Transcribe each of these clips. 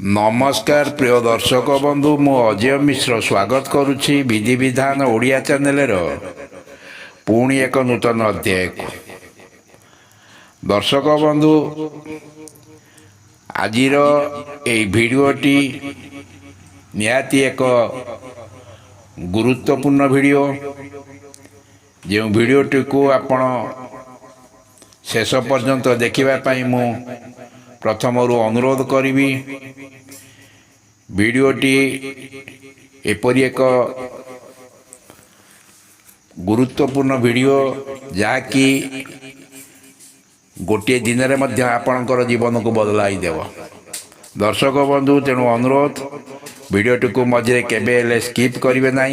नमस्कार प्रिय दर्शक बंधु मु अजय मिश्र स्वागत करुच्ची विधि विधान ओडिया चैनल पुणी एक नूतन अध्याय को। दर्शक बंधु आजिर ए भिडियोटी निहाती एक गुरुत्वपूर्ण भिडियो जो भिडियोटी को आपण शेष पर्यंत देखिबा मु प्रथमरु अनुरोध करी। भिडियोटी एपरी एक गुरुत्वपूर्ण भिडियो जहाँकि गोटे दिन में आपणकर जीवन को बदलाई देव। दर्शक बंधु तेणु अनुरोध भिडियोटी को मझे केबे स्किप करेंगे ना।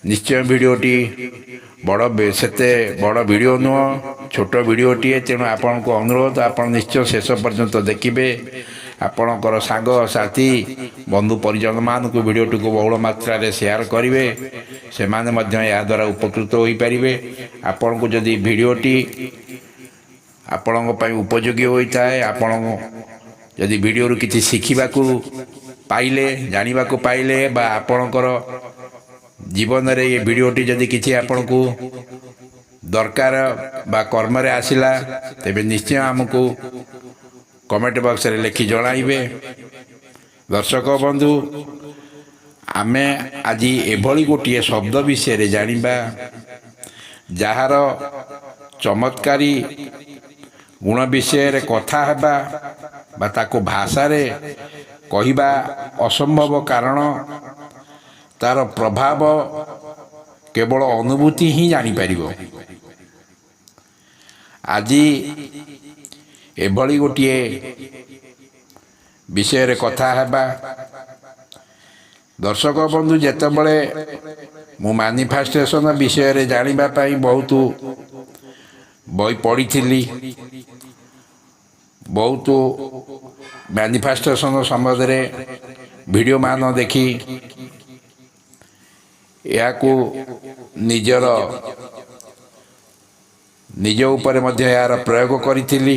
निश्चय भिडियोटी सेते बड़ भिडियो नुह छोट भिडियोटी तेणु आपण को अनुरोध आपण निश्चय शेष पर्यंत देखिए। आपणकर सांग साथी बंधु परिजन मान को भिडियोटी को बहुल मात्रा रे शेयर करेंगे से माने या द्वारा उपकृत हो पारे। आपण को जदि भिडियोटी आपण उपयोगी होता है आपण जदि भिडियो किसी शिखा पाइले जानवा पाइले बा आपणकर जीवन रे ये भिडियोटी जदि किसी आपण को दरकार बा कर्म रे आसिला तेबे निश्चय हमको कमेंट बॉक्स रे लिखि जणाइबे। दर्शक बंधु आमे आज एभली गोटे शब्द विषय रे जानिबा जहार चमत्कारी गुण विषय रे कथा हेबा बा ताको भाषा रे कहिबा असंभव कारण तार प्रभाव केवल अनुभूति ही जानी पारिबो। आज एभली गोटे विषय रे कथा हेबा। दर्शक बंधु जेतेबेले मु मैनिफेस्टेशन विषय रे जानिबा पई बहुत बही पढ़ी बहुत मैनिफेस्टेशन संबंध वीडियो मान देखी या निजर निज उपर यार प्रयोग करी।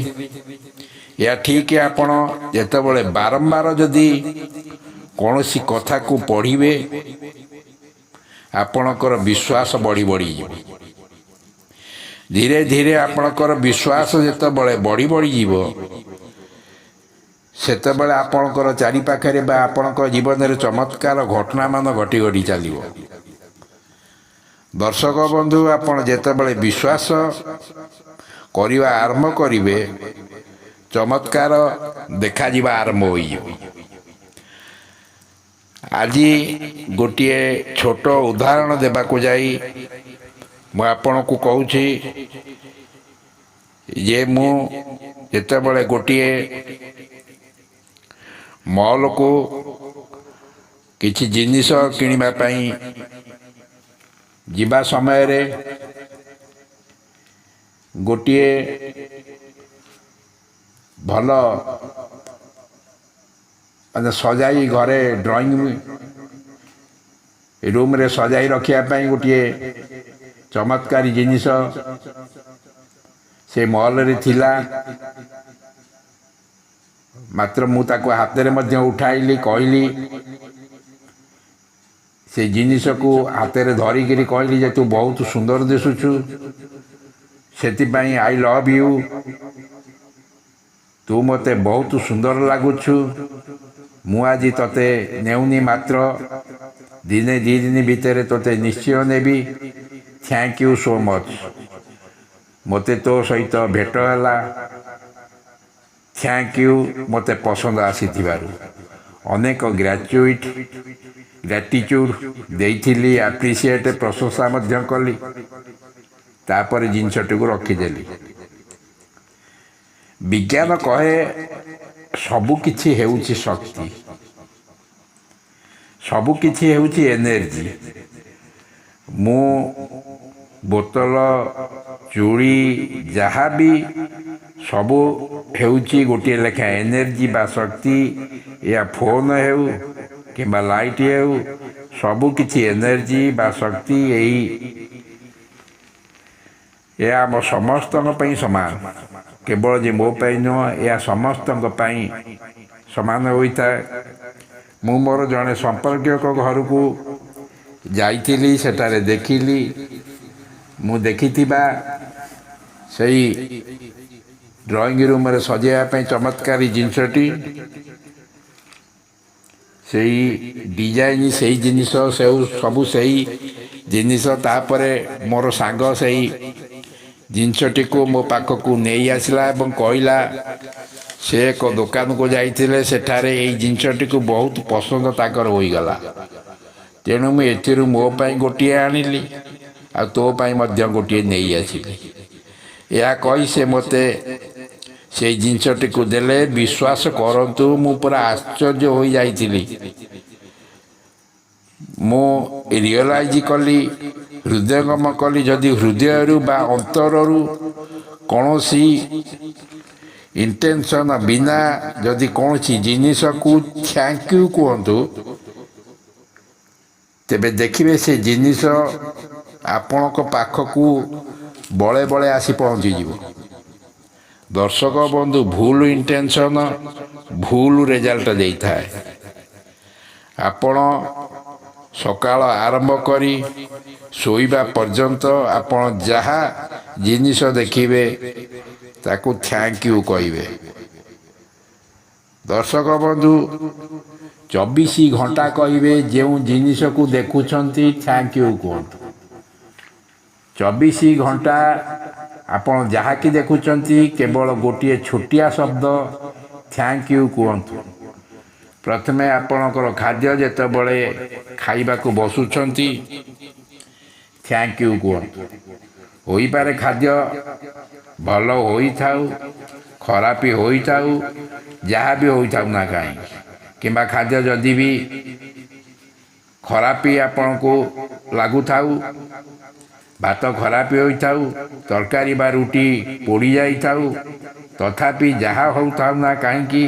या ठीक है आपण जेतेबेले बारंबार जदि कौन सी कथा को पढ़िबे आपणकर विश्वास बढ़ी बढ़ी धीरे धीरे आपणकर विश्वास जेतेबेले बढ़ी बढ़ी जीवो सेतेबेले आपणकर चारि पाखरे बा आपणकर जीवन रे चमत्कार घटना मान घटी घटी चलिवो। दर्शक बंधु आपण जेतेबेले विश्वास करिवा आरंभ करिवे चमत्कार देखा जिबा आरंभ होई। आज गोटे छोट उदाहरण देबा को जाई मु आपण को कहूची जे मु जेतेबेले गोटे मॉल को किछि जिनिस किनिबा पई जीवा समय रे गोटे भल माने सजाई घरे ड्राइंग रूम रे सजाई रखिया पई गोटे चमत्कारी जिनिस से मॉल रे थिला। मात्र मु ताको हाथ रे मध्य उठाइली कहली से जिनिस को हाथ में धरिकी कहली जे तू बहुत सुंदर दिशुचु से आई लव यू तू मते बहुत सुंदर लगुचु मु आज तते नेउनी मात्र दिने दी दिन भितर तते निश्चय नेबी थैंक यू सो मच मते तो सहित भेट है थैंक यू मते पसंद आसी अनेक ग्रेटिट्यूड देइथिली एप्रिशिएट प्रशंसा मध्य कली तापर जिनसटी को रखीदेली। विज्ञान कहे सबु किछि हेउछि शक्ति सबु किछि हेउछि एनर्जी। मु बोतल चूड़ी जहाँ भी सबु हेउछि गोटे लेखा एनर्जी बा शक्ति या फोन हेउ कि लाइट हेउ सबु किछि एनर्जी बा शक्ति यही आम समस्त समान केवल जे मो नुह यह समस्त ସମାନ ହୋଇଥାଏ। ମୁଁ ମୋର ଜଣେ ସମ୍ପର୍କୀୟଙ୍କ ଘରକୁ ଯାଇଥିଲି, ସେଠାରେ ଦେଖିଲି ମୁଁ ଦେଖିଥିବା ସେଇ ଡ୍ରଇଂ ରୁମ୍ରେ ସଜେଇବା ପାଇଁ ଚମତ୍କାରୀ ଜିନିଷଟି, ସେଇ ଡିଜାଇନ, ସେଇ ଜିନିଷ, ସବୁ ସେଇ ଜିନିଷ। ତାପରେ ମୋର ସାଙ୍ଗ ସେଇ ଜିନିଷଟିକୁ ମୋ ପାଖକୁ ନେଇ ଆସିଲା ଏବଂ କହିଲା ସେ ଏକ ଦୋକାନକୁ ଯାଇଥିଲେ, ସେଠାରେ ଏଇ ଜିନିଷଟିକୁ ବହୁତ ପସନ୍ଦ ତାଙ୍କର ହୋଇଗଲା। ତେଣୁ ମୁଁ ଏଥିରୁ ମୋ ପାଇଁ ଗୋଟିଏ ଆଣିଲି ଆଉ ତୋ ପାଇଁ ମଧ୍ୟ ଗୋଟିଏ ନେଇ ଆସିଲି। ଏହା କହି ସେ ମୋତେ ସେଇ ଜିନିଷଟିକୁ ଦେଲେ। ବିଶ୍ୱାସ କରନ୍ତୁ, ମୁଁ ପୁରା ଆଶ୍ଚର୍ଯ୍ୟ ହୋଇଯାଇଥିଲି। ମୁଁ ରିଅଲାଇଜ୍ କଲି, ହୃଦୟଙ୍ଗମ କଲି, ଯଦି ହୃଦୟରୁ ବା ଅନ୍ତରରୁ କୌଣସି ଇଣ୍ଟେନସନ୍ ବିନା ଯଦି କୌଣସି ଜିନିଷକୁ ଥ୍ୟାଙ୍କ ୟୁ କୁହନ୍ତୁ, ତେବେ ଦେଖିବେ ସେ ଜିନିଷ ଆପଣଙ୍କ ପାଖକୁ ବଳେ ବଳେ ଆସି ପହଞ୍ଚିଯିବ। ଦର୍ଶକ ବନ୍ଧୁ, ଭୁଲ ଇଣ୍ଟେନସନ୍ ଭୁଲ ରେଜଲ୍ଟ ଦେଇଥାଏ। ଆପଣ ସକାଳ ଆରମ୍ଭ କରି ଶୋଇବା ପର୍ଯ୍ୟନ୍ତ ଆପଣ ଯାହା ଜିନିଷ ଦେଖିବେ ତାକୁ ଥ୍ୟାଙ୍କ ୟୁ କହିବେ। ଦର୍ଶକ ବନ୍ଧୁ, 24 ଘଣ୍ଟା କହିବେ ଯେଉଁ ଜିନିଷକୁ ଦେଖୁଛନ୍ତି ଥ୍ୟାଙ୍କ ୟୁ କୁହନ୍ତୁ। 24 ଘଣ୍ଟା ଆପଣ ଯାହାକି ଦେଖୁଛନ୍ତି କେବଳ ଗୋଟିଏ ଛୋଟିଆ ଶବ୍ଦ ଥ୍ୟାଙ୍କ ୟୁ କୁହନ୍ତୁ। ପ୍ରଥମେ ଆପଣଙ୍କର ଖାଦ୍ୟ ଯେତେବେଳେ ଖାଇବାକୁ ବସୁଛନ୍ତି ଥ୍ୟାଙ୍କ ୟୁ କୁହନ୍ତୁ। ହୋଇପାରେ ଖାଦ୍ୟ ଭଲ ହୋଇଥାଉ, ଖରାପ ହୋଇଥାଉ, ଯାହା ବି ହୋଇଥାଉ ନା କାହିଁକି, କିମ୍ବା ଖାଦ୍ୟ ଯଦି ବି ଖରାପ ଆପଣଙ୍କୁ ଲାଗୁଥାଉ, ଭାତ ଖରାପ ହୋଇଥାଉ, ତରକାରୀ ବା ରୁଟି ପୋଡ଼ି ଯାଇଥାଉ, ତଥାପି ଯାହା ହେଉଥାଉ ନା କାହିଁକି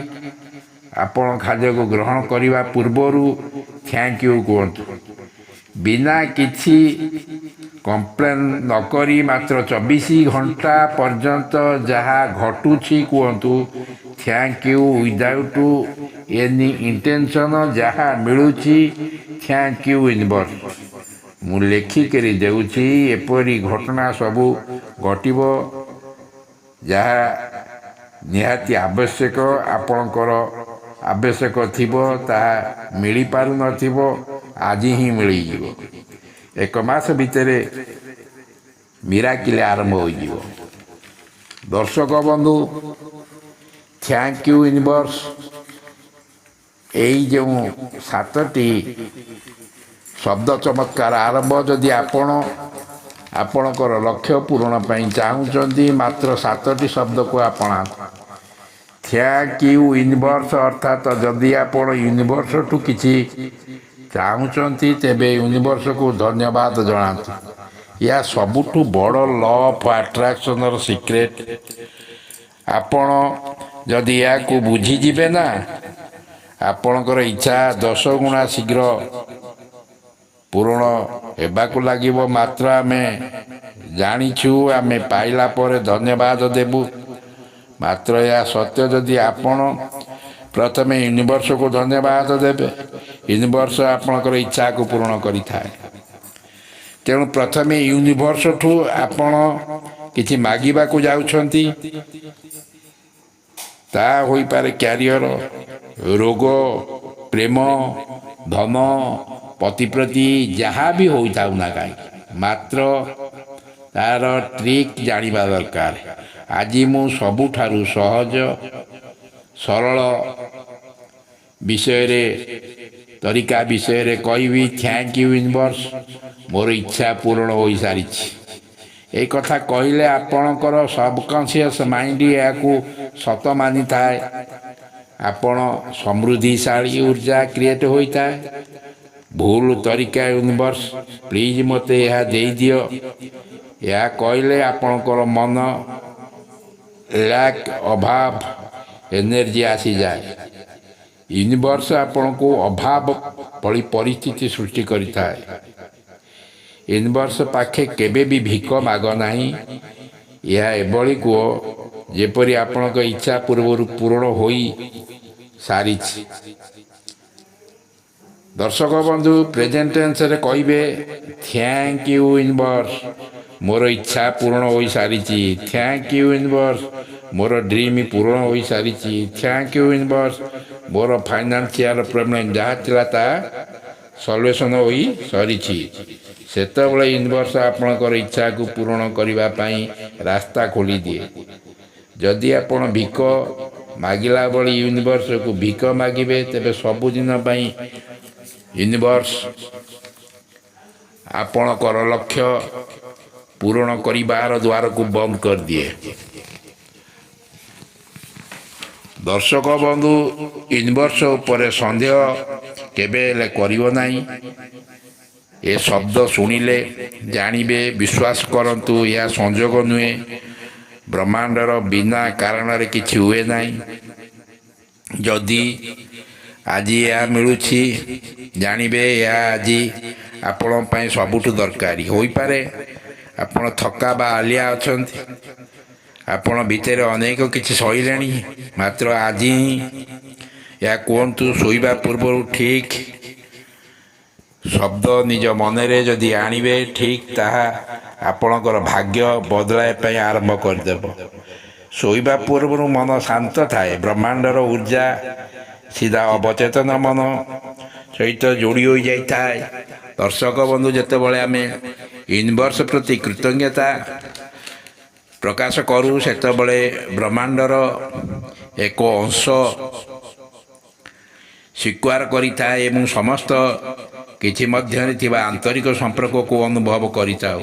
ଆପଣ ଖାଦ୍ୟକୁ ଗ୍ରହଣ କରିବା ପୂର୍ବରୁ ଥ୍ୟାଙ୍କ ୟୁ କୁହନ୍ତୁ। ବିନା କିଛି କମ୍ପ୍ଲେନ୍ ନକରି ମାତ୍ର 24 ଘଣ୍ଟା ପର୍ଯ୍ୟନ୍ତ ଯାହା ଘଟୁଛି କୁହନ୍ତୁ thank you without any intention. ଯାହା ମିଳୁଛି ଥ୍ୟାଙ୍କ ୟୁ ୟୁନିଭର୍ସ। ମୁଁ ଲେଖିକରି ଦେଉଛି, ଏପରି ଘଟଣା ସବୁ ଘଟିବ ଯାହା ନିହାତି ଆବଶ୍ୟକ, ଆପଣଙ୍କର ଆବଶ୍ୟକ ଥିବ, ତାହା ମିଳିପାରୁନଥିବ, ଆଜି ହିଁ ମିଳିଯିବ। 1 ମାସ ଭିତରେ ମିରାକିଲ୍ ଆରମ୍ଭ ହୋଇଯିବ। ଦର୍ଶକ ବନ୍ଧୁ, ଥ୍ୟାଙ୍କ ୟୁ ୟୁନିଭର୍ସ, ଏଇ ଯେଉଁ 7ଟି ଶବ୍ଦ ଚମତ୍କାର ଆରମ୍ଭ ଯଦି ଆପଣ ଆପଣଙ୍କର ଲକ୍ଷ୍ୟ ପୂରଣ ପାଇଁ ଚାହୁଁଛନ୍ତି, ମାତ୍ର 7ଟି ଶବ୍ଦକୁ ଆପଣାନ୍ତୁ। ଥ୍ୟାଙ୍କ ୟୁ ୟୁନିଭର୍ସ ଅର୍ଥାତ୍ ଯଦି ଆପଣ ୟୁନିଭର୍ସଠୁ କିଛି ଚାହୁଁଛନ୍ତି ତେବେ ୟୁନିଭର୍ସକୁ ଧନ୍ୟବାଦ ଜଣାନ୍ତୁ। ଏହା ସବୁଠୁ ବଡ଼ ଲ ଅଫ୍ ଆଟ୍ରାକ୍ସନର ସିକ୍ରେଟ୍। ଆପଣ ଯଦି ଏହାକୁ ବୁଝିଯିବେ ନା, ଆପଣଙ୍କର ଇଚ୍ଛା 10 ଗୁଣା ଶୀଘ୍ର ପୂରଣ ହେବାକୁ ଲାଗିବ। ମାତ୍ର ଆମେ ଜାଣିଛୁ, ଆମେ ପାଇଲା ପରେ ଧନ୍ୟବାଦ ଦେବୁ। ମାତ୍ର ଏହା ସତ୍ୟ, ଯଦି ଆପଣ ପ୍ରଥମେ ୟୁନିଭର୍ସକୁ ଧନ୍ୟବାଦ ଦେବେ, ୟୁନିଭର୍ସ ଆପଣଙ୍କର ଇଚ୍ଛାକୁ ପୂରଣ କରିଥାଏ। ତେଣୁ ପ୍ରଥମେ ୟୁନିଭର୍ସଠୁ ଆପଣ କିଛି ମାଗିବାକୁ ଯାଉଛନ୍ତି, ତାହା ହୋଇପାରେ କ୍ୟାରିୟର, ରୋଗ, ପ୍ରେମ, ଧନ, ପତିପ୍ରତି, ଯାହା ବି ହୋଇଥାଉ ନା କାହିଁକି, ମାତ୍ର ତାର ଟ୍ରିକ୍ ଜାଣିବା ଦରକାର। ଆଜି ମୁଁ ସବୁଠାରୁ ସହଜ ସରଳ ବିଷୟରେ ତରିକା ବିଷୟରେ କହିବି। ଥ୍ୟାଙ୍କ ୟୁ ୟୁନିଭର୍ସ, ମୋର ଇଚ୍ଛା ପୂରଣ ହୋଇସାରିଛି। এই କଥା କହିଲେ ଆପଣଙ୍କର ସବକନସିୟସ୍ ମାଇଣ୍ଡ ଏହାକୁ ସତ ମାନିଥାଏ। ଆପଣ ସମୃଦ୍ଧିଶାଳୀ ଉର୍ଜା କ୍ରିଏଟ୍ ହୋଇଥାଏ। ଭୁଲ ତରିକା ୟୁନିଭର୍ସ, ପ୍ଲିଜ୍ ମୋତେ ଏହା ଦେଇଦିଅ। ଏହା କହିଲେ ଆପଣଙ୍କର ମନ ଲ୍ୟାକ୍, ଅଭାବ, ଏନର୍ଜି ଆସିଯାଏ। ୟୁନିଭର୍ସ ଆପଣଙ୍କୁ ଅଭାବ ଭଳି ପରିସ୍ଥିତି ସୃଷ୍ଟି କରିଥାଏ। ୟୁନିଭର୍ସ ପାଖେ କେବେ ବି ଭିକ ମାଗ ନାହିଁ। ଏହା ଏଭଳି କୁହ ଯେପରି ଆପଣଙ୍କ ଇଚ୍ଛା ପୂର୍ବରୁ ପୂରଣ ହୋଇ ସାରିଛି। ଦର୍ଶକ ବନ୍ଧୁ ପ୍ରେଜେଣ୍ଟ ଟେନ୍ସରେ କହିବେ ଥ୍ୟାଙ୍କ ୟୁ ୟୁନିଭର୍ସ, ମୋର ଇଚ୍ଛା ପୂରଣ ହୋଇସାରିଛି। ଥ୍ୟାଙ୍କ ୟୁ ୟୁନିଭର୍ସ, ମୋର ଡ୍ରିମ୍ ପୂରଣ ହୋଇସାରିଛି। ଥ୍ୟାଙ୍କ ୟୁ ୟୁନିଭର୍ସ, ମୋର ଫାଇନାନ୍ସିଆଲ ପ୍ରୋବ୍ଲେମ୍ ଯାହା ଥିଲା ତାହା ସଲ୍ୟୁସନ୍ ହୋଇସାରିଛି। ସେତେବେଳେ ୟୁନିଭର୍ସ ଆପଣଙ୍କର ଇଚ୍ଛାକୁ ପୂରଣ କରିବା ପାଇଁ ରାସ୍ତା ଖୋଲିଦିଏ। ଯଦି ଆପଣ ଭିକ ମାଗିଲା ଭଳି ୟୁନିଭର୍ସକୁ ଭିକ ମାଗିବେ, ତେବେ ସବୁଦିନ ପାଇଁ ୟୁନିଭର୍ସ ଆପଣଙ୍କର ଲକ୍ଷ୍ୟ ପୂରଣ କରିବାର ଦ୍ୱାରକୁ ବନ୍ଦ କରିଦିଏ। ଦର୍ଶକ ବନ୍ଧୁ, ୟୁନିଭର୍ସ ଉପରେ ସନ୍ଦେହ କେବେ ହେଲେ କରିବ ନାହିଁ। ଏ ଶବ୍ଦ ଶୁଣିଲେ ଜାଣିବେ, ବିଶ୍ୱାସ କରନ୍ତୁ, ଏହା ସଂଯୋଗ ନୁହେଁ। ବ୍ରହ୍ମାଣ୍ଡର ବିନା କାରଣରେ କିଛି ହୁଏ ନାହିଁ। ଯଦି ଆଜି ଏହା ମିଳୁଛି, ଜାଣିବେ ଏହା ଆଜି ଆପଣଙ୍କ ପାଇଁ ସବୁଠୁ ଦରକାରୀ ହୋଇପାରେ। ଆପଣ ଥକା ବା ଆଲିଆ ଅଛନ୍ତି, ଆପଣ ଭିତରେ ଅନେକ କିଛି ସହିଲେଣି, ମାତ୍ର ଆଜି ହିଁ ଏହା କୁହନ୍ତୁ। ଶୋଇବା ପୂର୍ବରୁ ଠିକ୍ ଶବ୍ଦ ନିଜ ମନରେ ଯଦି ଆଣିବେ, ଠିକ୍ ତାହା ଆପଣଙ୍କର ଭାଗ୍ୟ ବଦଳାଇବା ପାଇଁ ଆରମ୍ଭ କରିଦେବ। ଶୋଇବା ପୂର୍ବରୁ ମନ ଶାନ୍ତ ଥାଏ। ବ୍ରହ୍ମାଣ୍ଡର ଉର୍ଜା ସିଧା ଅବଚେତନ ମନ ସହିତ ଯୋଡ଼ି ହୋଇଯାଇଥାଏ। ଦର୍ଶକ ବନ୍ଧୁ, ଯେତେବେଳେ ଆମେ ୟୁନିଭର୍ସ ପ୍ରତି କୃତଜ୍ଞତା ପ୍ରକାଶ କରୁ, ସେତେବେଳେ ବ୍ରହ୍ମାଣ୍ଡର ଏକ ଅଂଶ ସ୍ୱୀକାର କରିଥାଏ ଏବଂ ସମସ୍ତ କିଛି ମଧ୍ୟରେ ଥିବା ଆନ୍ତରିକ ସମ୍ପର୍କକୁ ଅନୁଭବ କରିଥାଉ।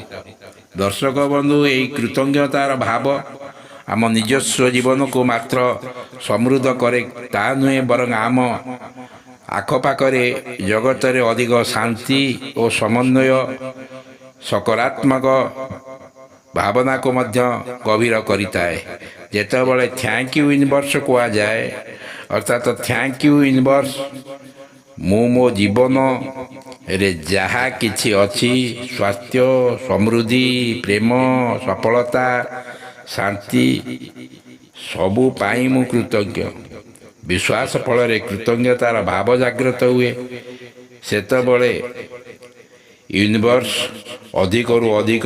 ଦର୍ଶକ ବନ୍ଧୁ, ଏହି କୃତଜ୍ଞତାର ଭାବ ଆମ ନିଜସ୍ୱ ଜୀବନକୁ ମାତ୍ର ସମୃଦ୍ଧ କରେ ତାହା ନୁହେଁ, ବରଂ ଆମ ଆଖପାଖରେ ଜଗତରେ ଅଧିକ ଶାନ୍ତି ଓ ସମନ୍ୱୟ, ସକାରାତ୍ମକ ଭାବନାକୁ ମଧ୍ୟ ଗଭୀର କରିଥାଏ। ଯେତେବେଳେ ଥ୍ୟାଙ୍କ ୟୁ ୟୁନିଭର୍ସ କୁହାଯାଏ, ଅର୍ଥାତ୍ ଥ୍ୟାଙ୍କ ୟୁ ୟୁନିଭର୍ସ, ମୁଁ ମୋ ଜୀବନରେ ଯାହା କିଛି ଅଛି, ସ୍ୱାସ୍ଥ୍ୟ, ସମୃଦ୍ଧି, ପ୍ରେମ, ସଫଳତା, ଶାନ୍ତି, ସବୁ ପାଇଁ ମୁଁ କୃତଜ୍ଞ। ବିଶ୍ୱାସ ଫଳରେ କୃତଜ୍ଞତାର ଭାବ ଜାଗ୍ରତ ହୁଏ। ସେତେବେଳେ ୟୁନିଭର୍ସ ଅଧିକରୁ ଅଧିକ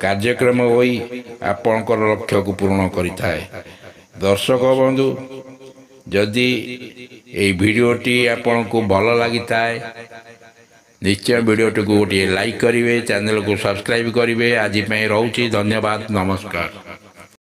କାର୍ଯ୍ୟକ୍ରମ ହୋଇ ଆପଣଙ୍କର ଲକ୍ଷ୍ୟକୁ ପୂରଣ କରିଥାଏ। ଦର୍ଶକ ବନ୍ଧୁ, ଯଦି ଏହି ଭିଡ଼ିଓଟି ଆପଣଙ୍କୁ ଭଲ ଲାଗିଥାଏ, ନିଶ୍ଚୟ ଭିଡ଼ିଓଟିକୁ ଗୋଟିଏ ଲାଇକ୍ କରିବେ, ଚ୍ୟାନେଲକୁ ସବସ୍କ୍ରାଇବ୍ କରିବେ। ଆଜି ପାଇଁ ରହୁଛି, ଧନ୍ୟବାଦ, ନମସ୍କାର।